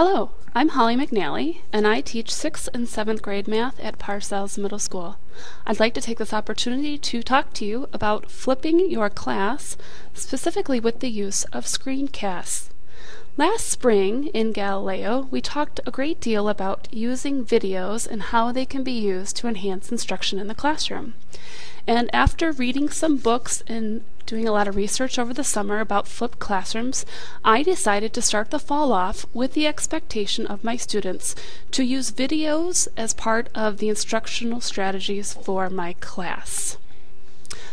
Hello, I'm Holly McNally, and I teach 6th and 7th grade math at Parcells Middle School. I'd like to take this opportunity to talk to you about flipping your class, specifically with the use of screencasts. Last spring in Galileo, we talked a great deal about using videos and how they can be used to enhance instruction in the classroom. And after reading some books and doing a lot of research over the summer about flipped classrooms, I decided to start the fall off with the expectation of my students to use videos as part of the instructional strategies for my class.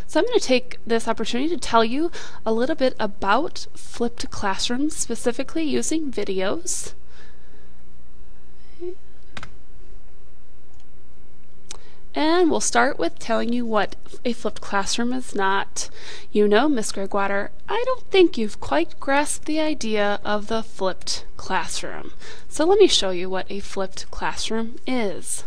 So I'm going to take this opportunity to tell you a little bit about flipped classrooms, specifically using videos. And we'll start with telling you what a flipped classroom is not. You know, Miss Gregoire, I don't think you've quite grasped the idea of the flipped classroom. So let me show you what a flipped classroom is.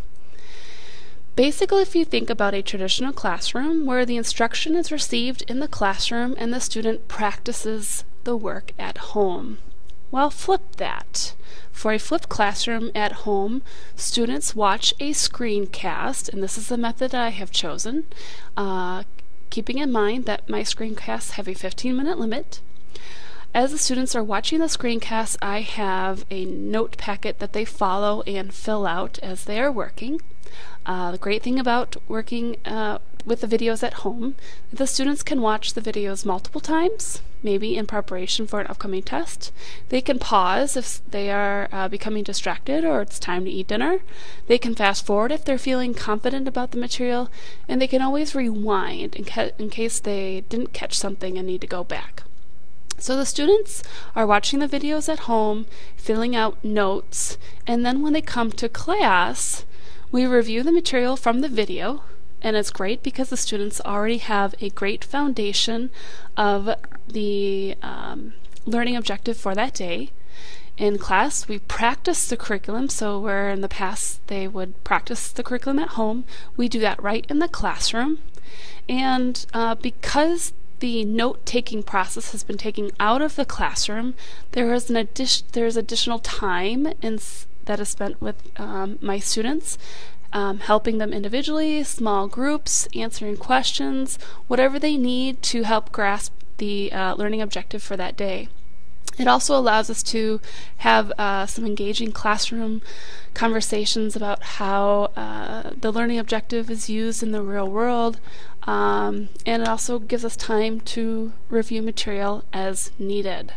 Basically, if you think about a traditional classroom where the instruction is received in the classroom and the student practices the work at home. Well, flip that. For a flipped classroom at home, students watch a screencast, and this is the method I have chosen, keeping in mind that my screencasts have a 15-minute limit. As the students are watching the screencast, I have a note packet that they follow and fill out as they are working. The great thing about working with the videos at home, the students can watch the videos multiple times, maybe in preparation for an upcoming test. They can pause if they are becoming distracted or it's time to eat dinner. They can fast forward if they're feeling confident about the material, and they can always rewind in case they didn't catch something and need to go back. So the students are watching the videos at home, filling out notes, and then when they come to class, we review the material from the video, and it's great because the students already have a great foundation of the learning objective for that day. In class, we practice the curriculum, so where in the past they would practice the curriculum at home, we do that right in the classroom. And because the note-taking process has been taken out of the classroom, there's additional time that is spent with my students, helping them individually, small groups, answering questions, whatever they need to help grasp the learning objective for that day. It also allows us to have some engaging classroom conversations about how the learning objective is used in the real world, and it also gives us time to review material as needed.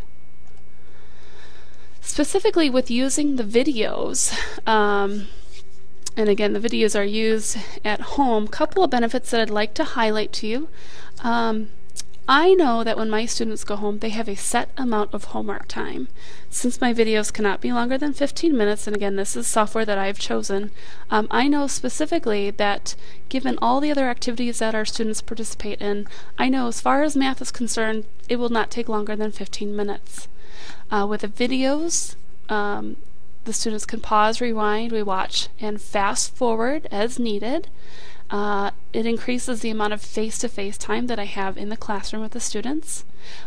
Specifically with using the videos, and again the videos are used at home, couple of benefits that I'd like to highlight to you. I know that when my students go home, they have a set amount of homework time. Since my videos cannot be longer than 15 minutes, and again this is software that I've chosen, I know specifically that given all the other activities that our students participate in, I know as far as math is concerned, it will not take longer than 15 minutes. With the videos, the students can pause, rewind, rewatch, and fast forward as needed. It increases the amount of face-to-face time that I have in the classroom with the students.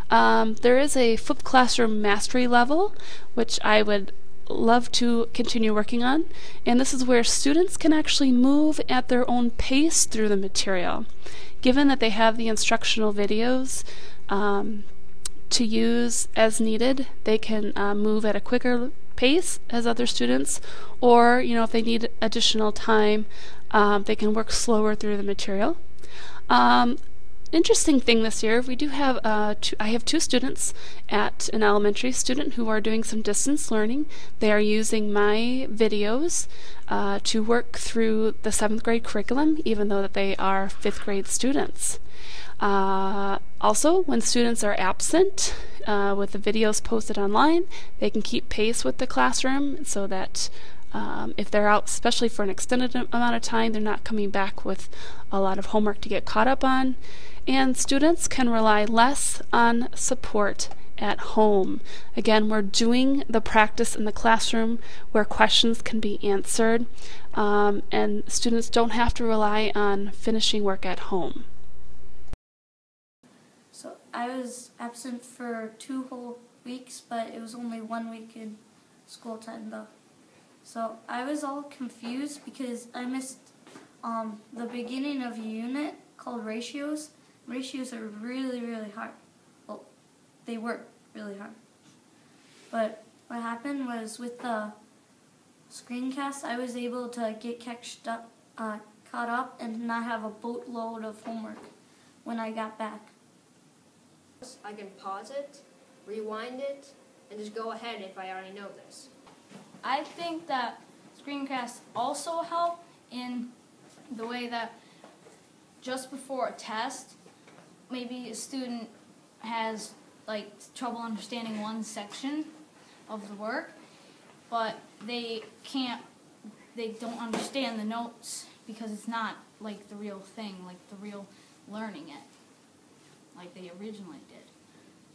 There is a flipped classroom mastery level, which I would love to continue working on, and this is where students can actually move at their own pace through the material. Given that they have the instructional videos to use as needed, they can move at a quicker pace as other students, or if they need additional time, they can work slower through the material. Interesting thing this year, we do have I have two students at an elementary student who are doing some distance learning. They are using my videos to work through the 7th grade curriculum, even though that they are 5th grade students. Also, when students are absent, with the videos posted online, they can keep pace with the classroom so that if they're out, especially for an extended amount of time, they're not coming back with a lot of homework to get caught up on. And students can rely less on support at home. Again, we're doing the practice in the classroom where questions can be answered, and students don't have to rely on finishing work at home. So I was absent for 2 whole weeks, but it was only 1 week in school time though. So I was all confused because I missed the beginning of a unit called ratios. Ratios are really, really hard. Well, they were really hard. But what happened was with the screencast, I was able to get caught up and not have a boatload of homework when I got back. I can pause it, rewind it, and just go ahead if I already know this. I think that screencasts also help in the way that just before a test, maybe a student has like trouble understanding one section of the work, but they don't understand the notes because it's not like the real thing, like the real learning it, like they originally did.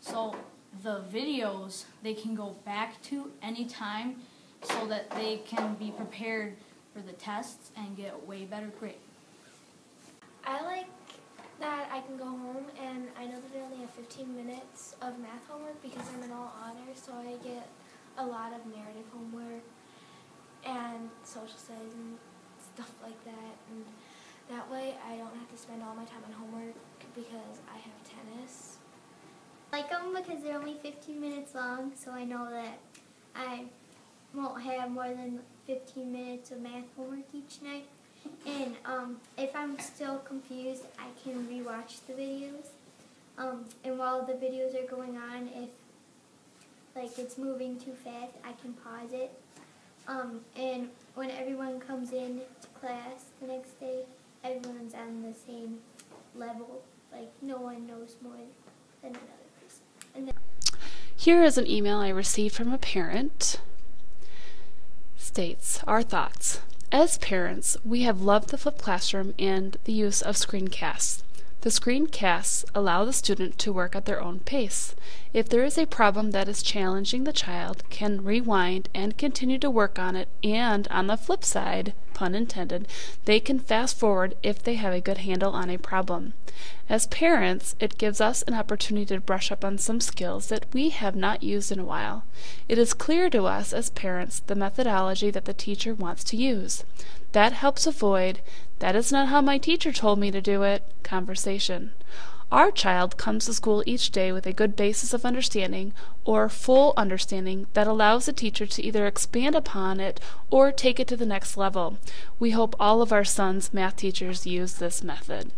So the videos they can go back to anytime so that they can be prepared for the tests and get a way better grade. I like that I can go home and I know that I only have 15 minutes of math homework because I'm in all honors, so I get a lot of narrative homework and social studies and stuff like that. And that way I don't have to spend all my time on homework because I have tennis. I like them because they're only 15 minutes long, so I know that I won't have more than 15 minutes of math homework each night. And if I'm still confused, I can rewatch the videos. And while the videos are going on, if like it's moving too fast, I can pause it. And when everyone comes in to class the next day, everyone's on the same level. Like no one knows more than another person. And then Here is an email I received from a parent. States, our thoughts. As parents, we have loved the flipped classroom and the use of screencasts. The screencasts allow the student to work at their own pace. If there is a problem that is challenging, the child can rewind and continue to work on it, and on the flip side, pun intended, they can fast forward if they have a good handle on a problem. As parents, it gives us an opportunity to brush up on some skills that we have not used in a while. It is clear to us as parents the methodology that the teacher wants to use. That helps avoid, "That is not how my teacher told me to do it," conversation. Our child comes to school each day with a good basis of understanding or full understanding that allows the teacher to either expand upon it or take it to the next level. We hope all of our sons' math teachers use this method.